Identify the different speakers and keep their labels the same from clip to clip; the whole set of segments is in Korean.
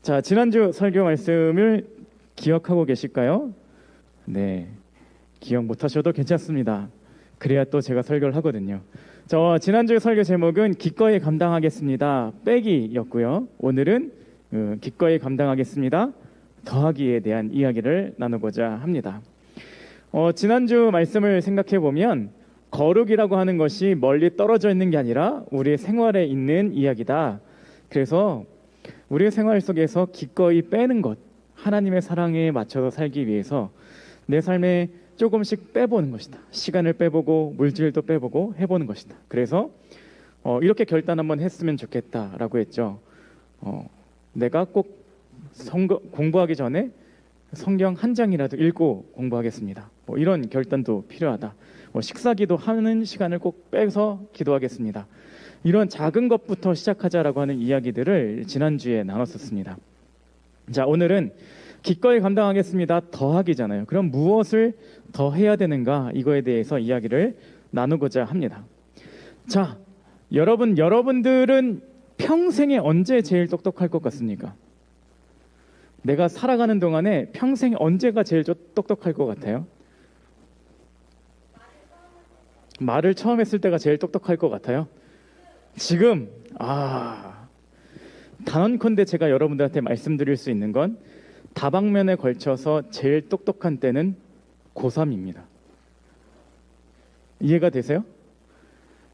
Speaker 1: 자, 지난주 설교 말씀을 기억하고 계실까요? 네, 기억 못하셔도 괜찮습니다. 그래야 또 제가 설교를 하거든요. 지난주 설교 제목은 기꺼이 감당하겠습니다 빼기였고요. 오늘은 기꺼이 감당하겠습니다 더하기에 대한 이야기를 나누고자 합니다. 지난주 말씀을 생각해 보면 거룩이라고 하는 것이 멀리 떨어져 있는 게 아니라 우리의 생활에 있는 이야기다. 그래서 우리의 생활 속에서 기꺼이 빼는 것, 하나님의 사랑에 맞춰서 살기 위해서 내 삶에 조금씩 빼보는 것이다. 시간을 빼보고 물질도 빼보고 해보는 것이다. 그래서 이렇게 결단 한번 했으면 좋겠다라고 했죠. 내가 꼭 공부하기 전에 성경 한 장이라도 읽고 공부하겠습니다. 이런 결단도 필요하다. 식사기도 하는 시간을 꼭 빼서 기도하겠습니다. 이런 작은 것부터 시작하자라고 하는 이야기들을 지난주에 나눴었습니다. 자, 오늘은 기꺼이 감당하겠습니다 더하기잖아요. 그럼 무엇을 더 해야 되는가, 이거에 대해서 이야기를 나누고자 합니다. 자, 여러분들은 평생에 언제 제일 똑똑할 것 같습니까? 내가 살아가는 동안에 평생에 언제가 제일 똑똑할 것 같아요? 말을 처음 했을 때가 제일 똑똑할 것 같아요? 지금 단언컨대 제가 여러분들한테 말씀드릴 수 있는 건 다방면에 걸쳐서 제일 똑똑한 때는 고3입니다. 이해가 되세요?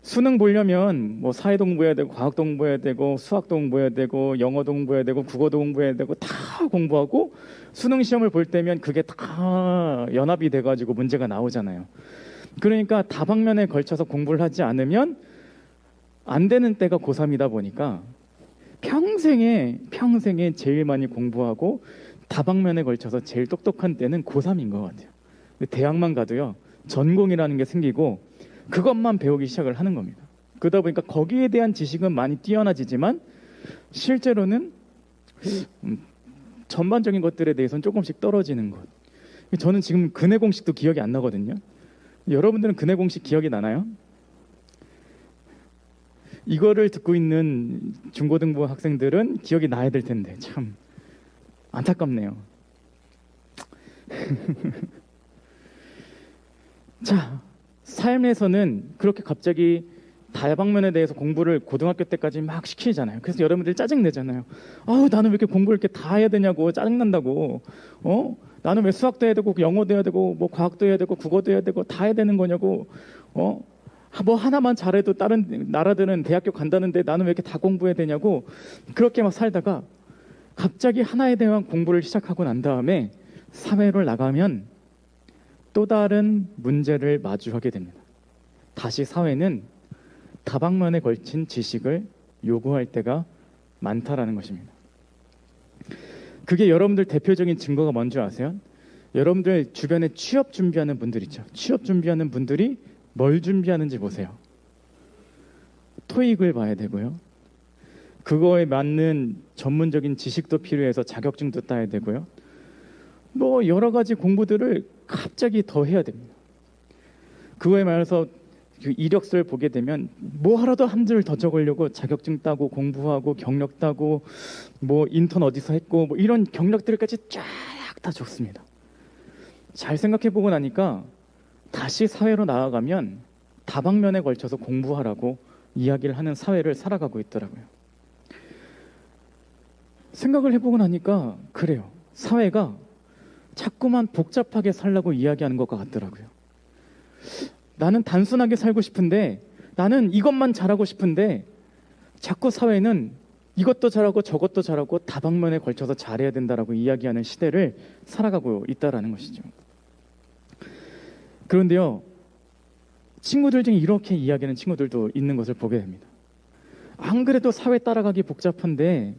Speaker 1: 수능 보려면 사회도 공부해야 되고 과학도 공부해야 되고 수학도 공부해야 되고 영어도 공부해야 되고 국어도 공부해야 되고 다 공부하고 수능 시험을 볼 때면 그게 다 연합이 돼가지고 문제가 나오잖아요. 그러니까 다방면에 걸쳐서 공부를 하지 않으면 안 되는 때가 고3이다 보니까 평생에 제일 많이 공부하고 다방면에 걸쳐서 제일 똑똑한 때는 고3인 것 같아요. 근데 대학만 가도요, 전공이라는 게 생기고 그것만 배우기 시작을 하는 겁니다. 그러다 보니까 거기에 대한 지식은 많이 뛰어나지지만 실제로는 전반적인 것들에 대해서는 조금씩 떨어지는 것. 저는 지금 근해 공식도 기억이 안 나거든요. 여러분들은 근해 공식 기억이 나나요? 이거를 듣고 있는 중고등부 학생들은 기억이 나야 될 텐데 참 안타깝네요. 자, 삶에서는 그렇게 갑자기 다방면에 대해서 공부를 고등학교 때까지 막 시키잖아요. 그래서 여러분들이 짜증내잖아요. 나는 왜 이렇게 공부를 이렇게 다 해야 되냐고, 짜증난다고. 나는 왜 수학도 해야 되고 영어도 해야 되고 과학도 해야 되고 국어도 해야 되고 다 해야 되는 거냐고. 하나만 잘해도 다른 나라들은 대학교 간다는데 나는 왜 이렇게 다 공부해야 되냐고. 그렇게 막 살다가 갑자기 하나에 대한 공부를 시작하고 난 다음에 사회로 나가면 또 다른 문제를 마주하게 됩니다. 다시 사회는 다방면에 걸친 지식을 요구할 때가 많다라는 것입니다. 그게 여러분들 대표적인 증거가 뭔지 아세요? 여러분들 주변에 취업 준비하는 분들 있죠. 취업 준비하는 분들이 뭘 준비하는지 보세요. 토익을 봐야 되고요. 그거에 맞는 전문적인 지식도 필요해서 자격증도 따야 되고요. 여러 가지 공부들을 갑자기 더 해야 됩니다. 그거에 말해서 이력서를 보게 되면 하라도 한 줄 더 적으려고 자격증 따고 공부하고 경력 따고 인턴 어디서 했고 이런 경력들까지 쫙 다 적습니다. 잘 생각해 보고 나니까 다시 사회로 나아가면 다방면에 걸쳐서 공부하라고 이야기를 하는 사회를 살아가고 있더라고요. 생각을 해보고 나니까 그래요. 사회가 자꾸만 복잡하게 살라고 이야기하는 것 같더라고요. 나는 단순하게 살고 싶은데, 나는 이것만 잘하고 싶은데 자꾸 사회는 이것도 잘하고 저것도 잘하고 다방면에 걸쳐서 잘해야 된다라고 이야기하는 시대를 살아가고 있다라는 것이죠. 그런데요, 친구들 중에 이렇게 이야기하는 친구들도 있는 것을 보게 됩니다. 안 그래도 사회 따라가기 복잡한데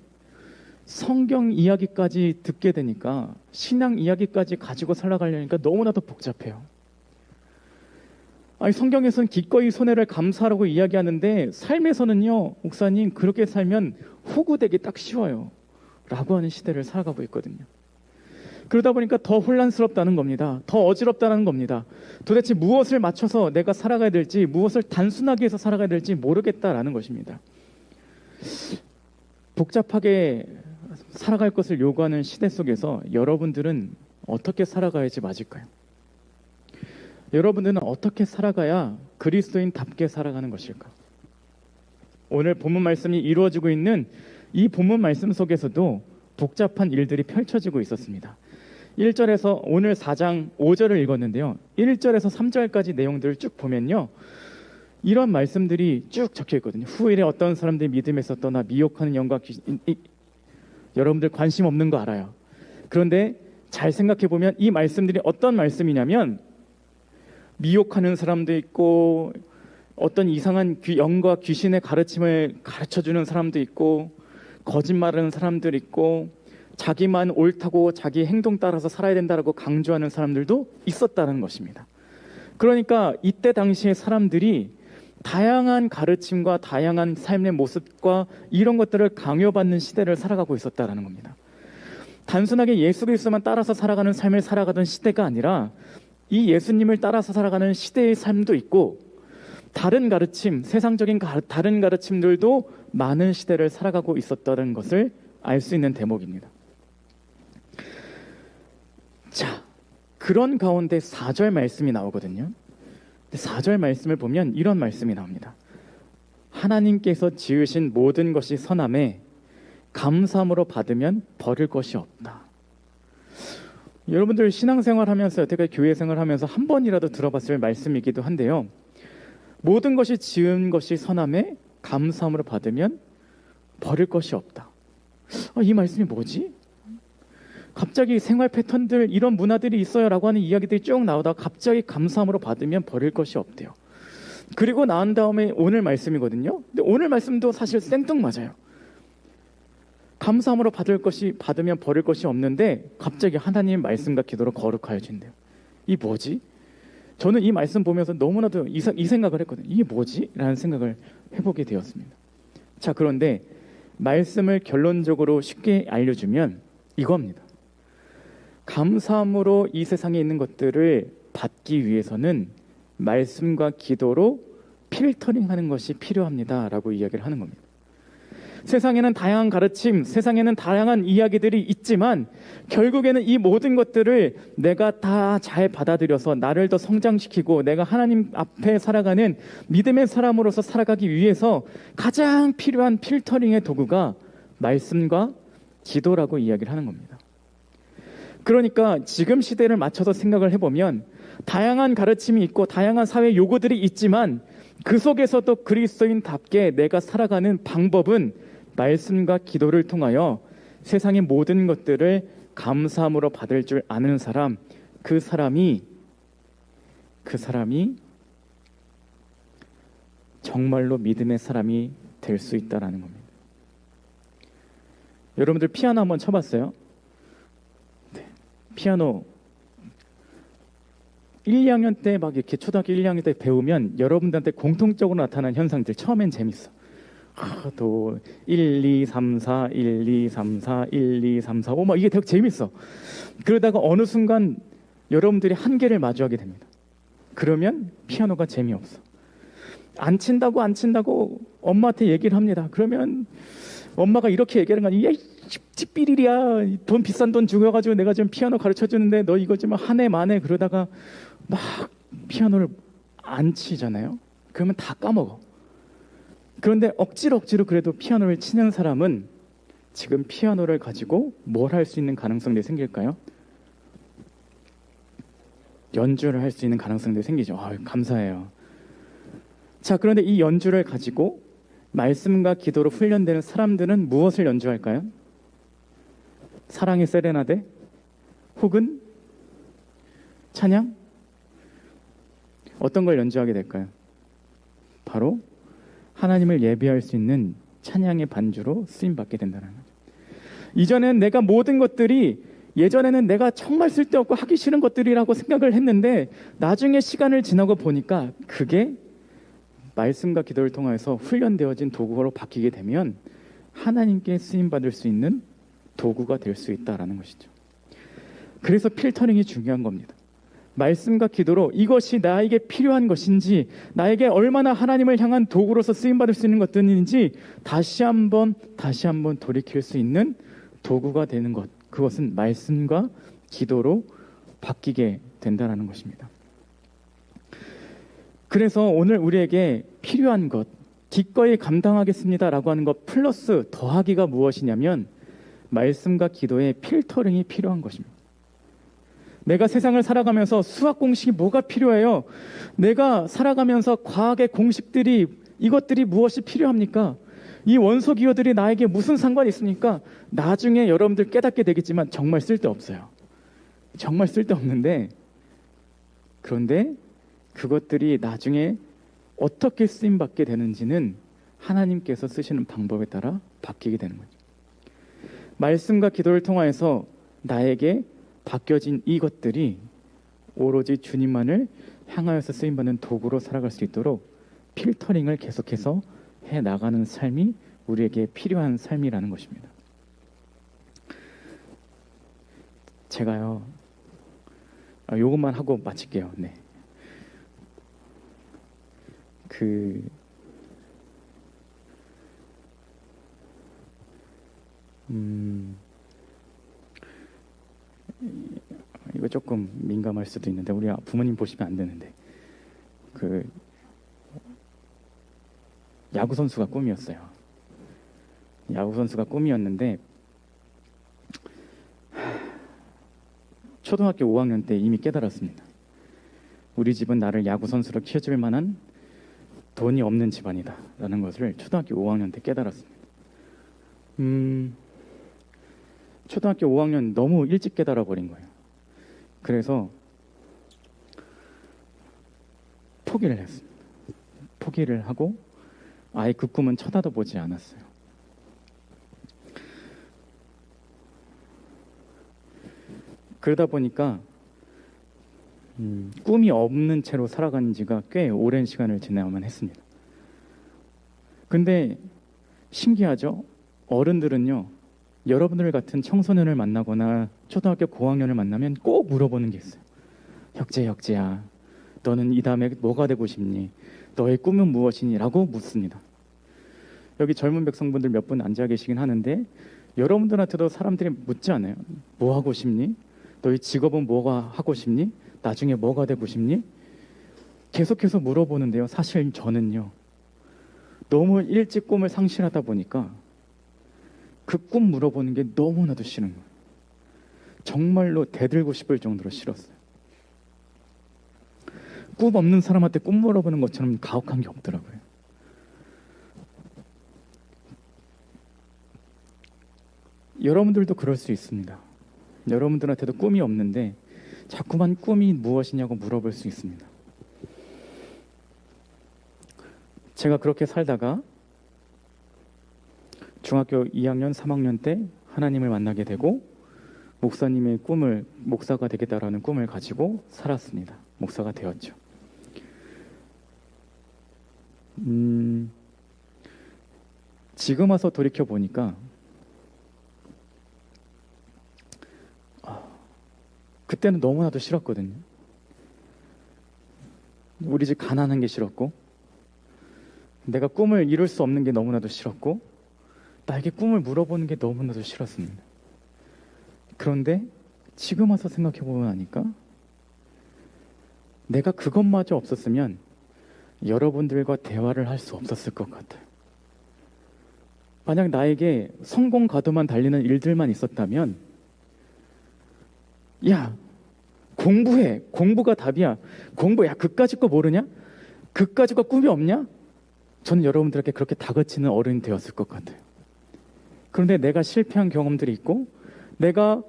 Speaker 1: 성경 이야기까지 듣게 되니까, 신앙 이야기까지 가지고 살아가려니까 너무나도 복잡해요. 성경에서는 기꺼이 손해를 감수하라고 이야기하는데 삶에서는요, 목사님, 그렇게 살면 호구되기 딱 쉬워요 라고 하는 시대를 살아가고 있거든요. 그러다 보니까 더 혼란스럽다는 겁니다. 더 어지럽다는 겁니다. 도대체 무엇을 맞춰서 내가 살아가야 될지, 무엇을 단순하게 해서 살아가야 될지 모르겠다라는 것입니다. 복잡하게 살아갈 것을 요구하는 시대 속에서 여러분들은 어떻게 살아가야지 맞을까요? 여러분들은 어떻게 살아가야 그리스도인답게 살아가는 것일까? 오늘 본문 말씀이 이루어지고 있는 이 본문 말씀 속에서도 복잡한 일들이 펼쳐지고 있었습니다. 1절에서 오늘 4장 5절을 읽었는데요. 1절에서 3절까지 내용들을 쭉 보면요. 이런 말씀들이 쭉 적혀 있거든요. 후일에 어떤 사람들이 믿음에서 떠나 미혹하는 영과 여러분들 관심 없는 거 알아요. 그런데 잘 생각해 보면 이 말씀들이 어떤 말씀이냐면 미혹하는 사람도 있고 어떤 이상한 영과 귀신의 가르침을 가르쳐주는 사람도 있고 거짓말하는 사람들 있고 자기만 옳다고 자기 행동 따라서 살아야 된다고 강조하는 사람들도 있었다는 것입니다. 그러니까 이때 당시의 사람들이 다양한 가르침과 다양한 삶의 모습과 이런 것들을 강요받는 시대를 살아가고 있었다는 겁니다. 단순하게 예수 그리스도만 따라서 살아가는 삶을 살아가던 시대가 아니라 이 예수님을 따라서 살아가는 시대의 삶도 있고 다른 가르침, 세상적인 다른 가르침들도 많은 시대를 살아가고 있었다는 것을 알 수 있는 대목입니다. 자, 그런 가운데 4절 말씀이 나오거든요. 4절 말씀을 보면 이런 말씀이 나옵니다. 하나님께서 지으신 모든 것이 선함에 감사함으로 받으면 버릴 것이 없다. 여러분들 신앙생활하면서 여태까지 교회 생활하면서 한 번이라도 들어봤을 말씀이기도 한데요. 모든 것이 지은 것이 선함에 감사함으로 받으면 버릴 것이 없다. 이 말씀이 뭐지? 갑자기 생활 패턴들 이런 문화들이 있어요 라고 하는 이야기들이 쭉 나오다가 갑자기 감사함으로 받으면 버릴 것이 없대요. 그리고 나온 다음에 오늘 말씀이거든요. 근데 오늘 말씀도 사실 생뚱맞아요. 감사함으로 받으면 버릴 것이 없는데 갑자기 하나님의 말씀과 기도로 거룩하여진대요. 이 뭐지? 저는 이 말씀 보면서 너무나도 이 생각을 했거든요. 이게 뭐지? 라는 생각을 해보게 되었습니다. 자, 그런데 말씀을 결론적으로 쉽게 알려주면 이겁니다. 감사함으로 이 세상에 있는 것들을 받기 위해서는 말씀과 기도로 필터링하는 것이 필요합니다 라고 이야기를 하는 겁니다. 세상에는 다양한 가르침, 세상에는 다양한 이야기들이 있지만 결국에는 이 모든 것들을 내가 다 잘 받아들여서 나를 더 성장시키고 내가 하나님 앞에 살아가는 믿음의 사람으로서 살아가기 위해서 가장 필요한 필터링의 도구가 말씀과 기도라고 이야기를 하는 겁니다. 그러니까 지금 시대를 맞춰서 생각을 해보면 다양한 가르침이 있고 다양한 사회 요구들이 있지만 그 속에서도 그리스도인답게 내가 살아가는 방법은 말씀과 기도를 통하여 세상의 모든 것들을 감사함으로 받을 줄 아는 사람, 그 사람이 정말로 믿음의 사람이 될 수 있다라는 겁니다. 여러분들 피아노 한번 쳐봤어요? 네. 피아노 1, 2학년 때 막 이렇게 초등학교 1, 2학년 때 배우면 여러분들한테 공통적으로 나타나는 현상들 처음엔 재밌어. 도 1, 2, 3, 4, 1, 2, 3, 4, 1, 2, 3, 4, 5 막 이게 되게 재밌어. 그러다가 어느 순간 여러분들이 한계를 마주하게 됩니다. 그러면 피아노가 재미없어. 안 친다고 엄마한테 얘기를 합니다. 그러면 엄마가 이렇게 얘기하는 거 아니야? 찌삐리리야. 돈 비싼 돈 주고가지고 내가 지금 피아노 가르쳐주는데 너 이거 좀 한 해 만에 그러다가 막 피아노를 안 치잖아요. 그러면 다 까먹어. 그런데 억지로 그래도 피아노를 치는 사람은 지금 피아노를 가지고 뭘 할 수 있는 가능성들이 생길까요? 연주를 할 수 있는 가능성들이 생기죠. 감사해요. 자, 그런데 이 연주를 가지고 말씀과 기도로 훈련되는 사람들은 무엇을 연주할까요? 사랑의 세레나데? 혹은 찬양? 어떤 걸 연주하게 될까요? 바로 하나님을 예배할 수 있는 찬양의 반주로 쓰임받게 된다는 거죠. 이전에는 내가 모든 것들이 예전에는 내가 정말 쓸데없고 하기 싫은 것들이라고 생각을 했는데 나중에 시간을 지나고 보니까 그게 말씀과 기도를 통해서 훈련되어진 도구로 바뀌게 되면 하나님께 쓰임받을 수 있는 도구가 될 수 있다는 것이죠. 그래서 필터링이 중요한 겁니다. 말씀과 기도로 이것이 나에게 필요한 것인지 나에게 얼마나 하나님을 향한 도구로서 쓰임받을 수 있는 것들인지 다시 한번 돌이킬 수 있는 도구가 되는 것, 그것은 말씀과 기도로 바뀌게 된다는 것입니다. 그래서 오늘 우리에게 필요한 것, 기꺼이 감당하겠습니다라고 하는 것 플러스 더하기가 무엇이냐면 말씀과 기도의 필터링이 필요한 것입니다. 내가 세상을 살아가면서 수학 공식이 뭐가 필요해요? 내가 살아가면서 과학의 공식들이 이것들이 무엇이 필요합니까? 이 원소 기호들이 나에게 무슨 상관이 있습니까? 나중에 여러분들 깨닫게 되겠지만 정말 쓸데없어요. 정말 쓸데없는데, 그런데 그것들이 나중에 어떻게 쓰임받게 되는지는 하나님께서 쓰시는 방법에 따라 바뀌게 되는 거죠. 말씀과 기도를 통하여서 나에게 바뀌어진 이것들이 오로지 주님만을 향하여서 쓰임받는 도구로 살아갈 수 있도록 필터링을 계속해서 해나가는 삶이 우리에게 필요한 삶이라는 것입니다. 제가요, 요것만 하고 마칠게요. 네. 이거 조금 민감할 수도 있는데 우리 부모님 보시면 안 되는데 야구 선수가 꿈이었어요. 야구 선수가 꿈이었는데 초등학교 5학년 때 이미 깨달았습니다. 우리 집은 나를 야구 선수로 키워줄 만한 돈이 없는 집안이다 라는 것을 초등학교 5학년 때 깨달았습니다. 초등학교 5학년 너무 일찍 깨달아 버린 거예요. 그래서 포기를 했습니다. 포기를 하고 아예 그 꿈은 쳐다도 보지 않았어요. 그러다 보니까 꿈이 없는 채로 살아간 지가 꽤 오랜 시간을 지나야만 했습니다. 근데 신기하죠? 어른들은요, 여러분들 같은 청소년을 만나거나 초등학교 고학년을 만나면 꼭 물어보는 게 있어요. 혁재야, 너는 이 다음에 뭐가 되고 싶니? 너의 꿈은 무엇이니? 라고 묻습니다. 여기 젊은 백성분들 몇 분 앉아 계시긴 하는데 여러분들한테도 사람들이 묻지 않아요? 뭐 하고 싶니? 너의 직업은 뭐가 하고 싶니? 나중에 뭐가 되고 싶니? 계속해서 물어보는데요. 사실 저는요, 너무 일찍 꿈을 상실하다 보니까 그 꿈 물어보는 게 너무나도 싫은 거예요. 정말로 대들고 싶을 정도로 싫었어요. 꿈 없는 사람한테 꿈 물어보는 것처럼 가혹한 게 없더라고요. 여러분들도 그럴 수 있습니다. 여러분들한테도 꿈이 없는데 자꾸만 꿈이 무엇이냐고 물어볼 수 있습니다. 제가 그렇게 살다가 중학교 2학년, 3학년 때 하나님을 만나게 되고 목사님의 꿈을, 목사가 되겠다라는 꿈을 가지고 살았습니다. 목사가 되었죠. 지금 와서 돌이켜 보니까 그때는 너무나도 싫었거든요. 우리 집 가난한 게 싫었고, 내가 꿈을 이룰 수 없는 게 너무나도 싫었고, 나에게 꿈을 물어보는 게 너무나도 싫었습니다. 그런데 지금 와서 생각해보고 나니까 내가 그것마저 없었으면 여러분들과 대화를 할 수 없었을 것 같아요. 만약 나에게 성공 가도만 달리는 일들만 있었다면, 야, 공부해. 공부가 답이야. 공부, 야, 그까짓 거 모르냐? 그까짓 거 꿈이 없냐? 저는 여러분들에게 그렇게 다그치는 어른이 되었을 것 같아요. 그런데 내가 실패한 경험들이 있고 내가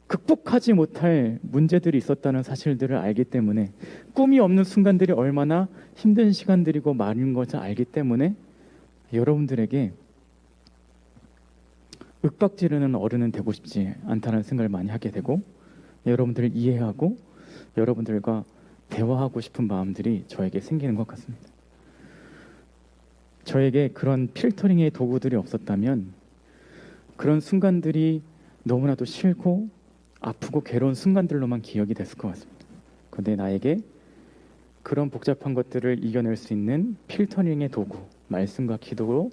Speaker 1: 극복하지 못할 문제들이 있었다는 사실들을 알기 때문에, 꿈이 없는 순간들이 얼마나 힘든 시간들이고 많은 것을 알기 때문에 여러분들에게 윽박지르는 어른은 되고 싶지 않다는 생각을 많이 하게 되고, 여러분들을 이해하고 여러분들과 대화하고 싶은 마음들이 저에게 생기는 것 같습니다. 저에게 그런 필터링의 도구들이 없었다면 그런 순간들이 너무나도 싫고 아프고 괴로운 순간들로만 기억이 됐을 것 같습니다. 그런데 나에게 그런 복잡한 것들을 이겨낼 수 있는 필터링의 도구, 말씀과 기도로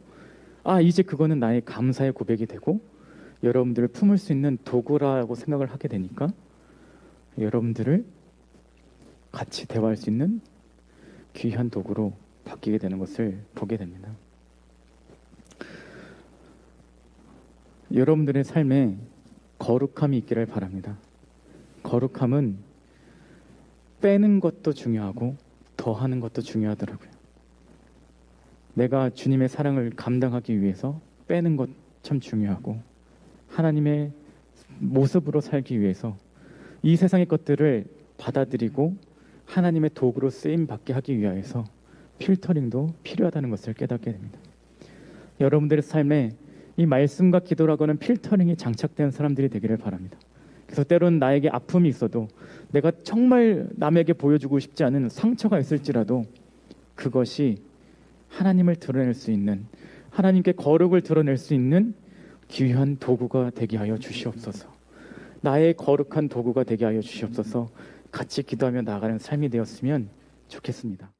Speaker 1: 이제 그거는 나의 감사의 고백이 되고 여러분들을 품을 수 있는 도구라고 생각을 하게 되니까 여러분들을 같이 대화할 수 있는 귀한 도구로 바뀌게 되는 것을 보게 됩니다. 여러분들의 삶에 거룩함이 있기를 바랍니다. 거룩함은 빼는 것도 중요하고 더하는 것도 중요하더라고요. 내가 주님의 사랑을 감당하기 위해서 빼는 것 참 중요하고, 하나님의 모습으로 살기 위해서 이 세상의 것들을 받아들이고 하나님의 도구로 쓰임 받게 하기 위해서 필터링도 필요하다는 것을 깨닫게 됩니다. 여러분들의 삶에 이 말씀과 기도라고는 필터링이 장착된 사람들이 되기를 바랍니다. 그래서 때로는 나에게 아픔이 있어도, 내가 정말 남에게 보여주고 싶지 않은 상처가 있을지라도 그것이 하나님을 드러낼 수 있는, 하나님께 거룩을 드러낼 수 있는 귀한 도구가 되게 하여 주시옵소서. 나의 거룩한 도구가 되게 하여 주시옵소서. 같이 기도하며 나아가는 삶이 되었으면 좋겠습니다.